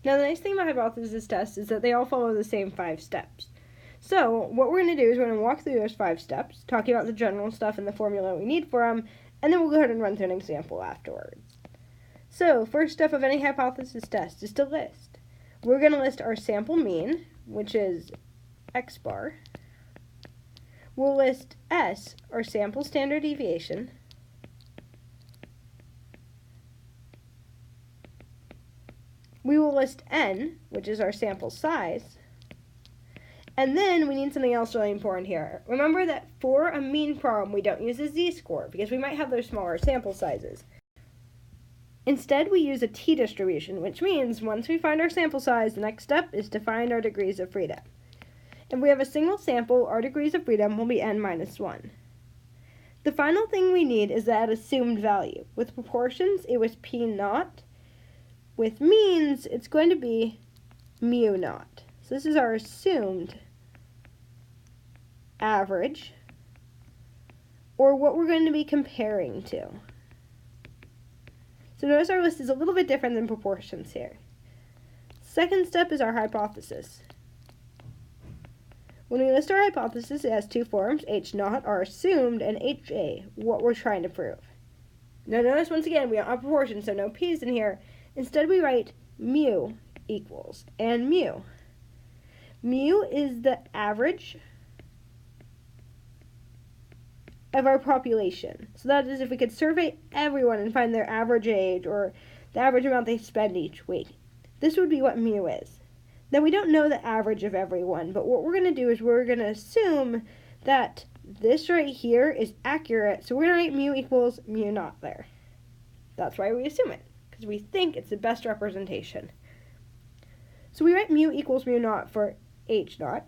Now, the nice thing about hypothesis tests is that they all follow the same 5 steps. So, what we're going to do is we're going to walk through those 5 steps, talking about the general stuff and the formula we need for them, and then we'll go ahead and run through an example afterwards. So, first step of any hypothesis test is to list. We're going to list our sample mean, which is x bar. We'll list S, our sample standard deviation. We will list N, which is our sample size. And then we need something else really important here. Remember that for a mean problem, we don't use a z-score because we might have those smaller sample sizes. Instead, we use a t-distribution, which means once we find our sample size, the next step is to find our degrees of freedom. If we have a single sample, our degrees of freedom will be n minus 1. The final thing we need is that assumed value. With proportions, it was p naught. With means, it's going to be mu naught. So this is our assumed average, or what we're going to be comparing to. So notice our list is a little bit different than proportions here. Second step is our hypothesis. When we list our hypothesis, it has 2 forms, h naught, our assumed, and ha, what we're trying to prove. Now notice once again, we don't have proportions, so no p's in here. Instead, we write mu equals, and mu. Mu is the average of our population. So that is if we could survey everyone and find their average age or the average amount they spend each week. This would be what mu is. Now we don't know the average of everyone, but what we're going to do is we're going to assume that this right here is accurate, so we're going to write mu equals mu naught there. That's why we assume it, because we think it's the best representation. So we write mu equals mu naught for h naught.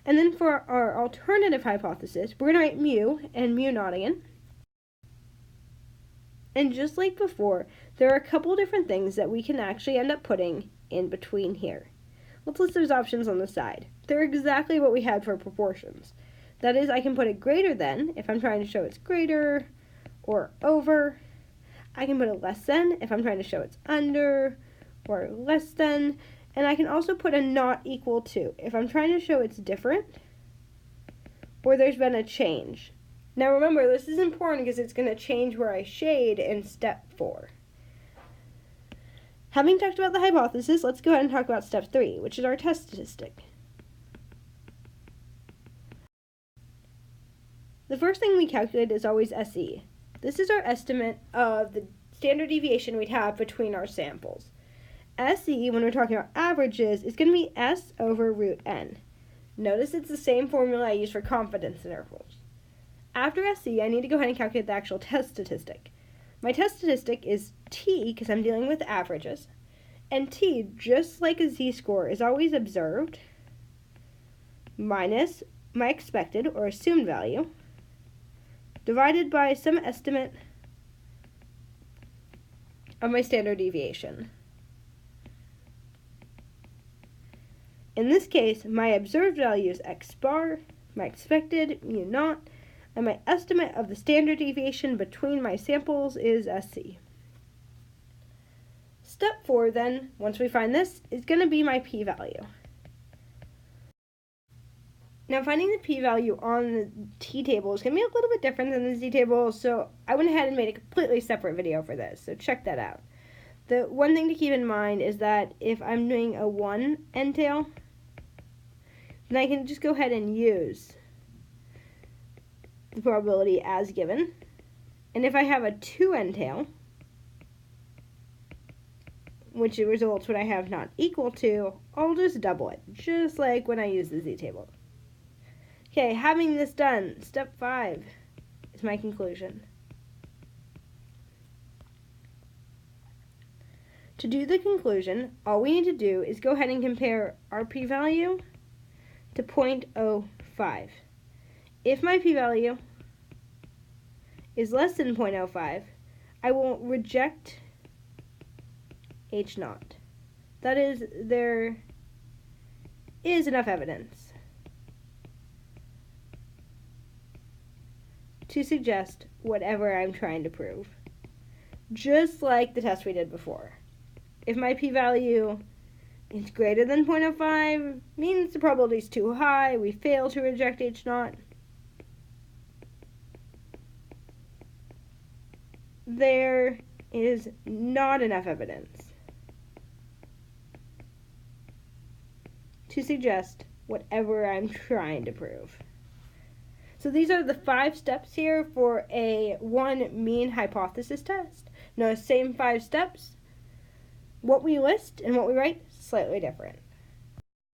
And then for our alternative hypothesis, we're going to write mu and mu naught again. And just like before, there are a couple different things that we can actually end up putting in between here. Let's list those options on the side. They're exactly what we had for proportions. That is, I can put a greater than if I'm trying to show it's greater or over. I can put a less than if I'm trying to show it's under or less than. And I can also put a not equal to if I'm trying to show it's different or there's been a change. Now remember, this is important because it's going to change where I shade in step 4. Having talked about the hypothesis, let's go ahead and talk about step 3, which is our test statistic. The first thing we calculate is always SE. This is our estimate of the standard deviation we'd have between our samples. SE, when we're talking about averages, is going to be S over root N. Notice it's the same formula I use for confidence intervals. After SE, I need to go ahead and calculate the actual test statistic. My test statistic is T, because I'm dealing with averages, and T, just like a z-score, is always observed minus my expected or assumed value divided by some estimate of my standard deviation. In this case, my observed value is x bar, my expected mu naught, and my estimate of the standard deviation between my samples is SC. Step 4 then, once we find this, is going to be my p-value. Now finding the p-value on the t-table is going to be a little bit different than the z-table, so I went ahead and made a completely separate video for this, so check that out. The one thing to keep in mind is that if I'm doing a 1 n-tail, then I can just go ahead and use the probability as given. And if I have a 2 n-tail, which results when I have not equal to, I'll just double it, just like when I use the z-table. Okay, having this done, step 5 is my conclusion. To do the conclusion, all we need to do is go ahead and compare our p-value to 0.05. If my p-value is less than 0.05, I will reject h naught. That is, there is enough evidence to suggest whatever I'm trying to prove. Just like the test we did before. If my p-value It's greater than 0.05, means the probability is too high, we fail to reject H0. There is not enough evidence to suggest whatever I'm trying to prove. So these are the 5 steps here for a one mean hypothesis test. Now, same 5 steps. What we list and what we write, slightly different.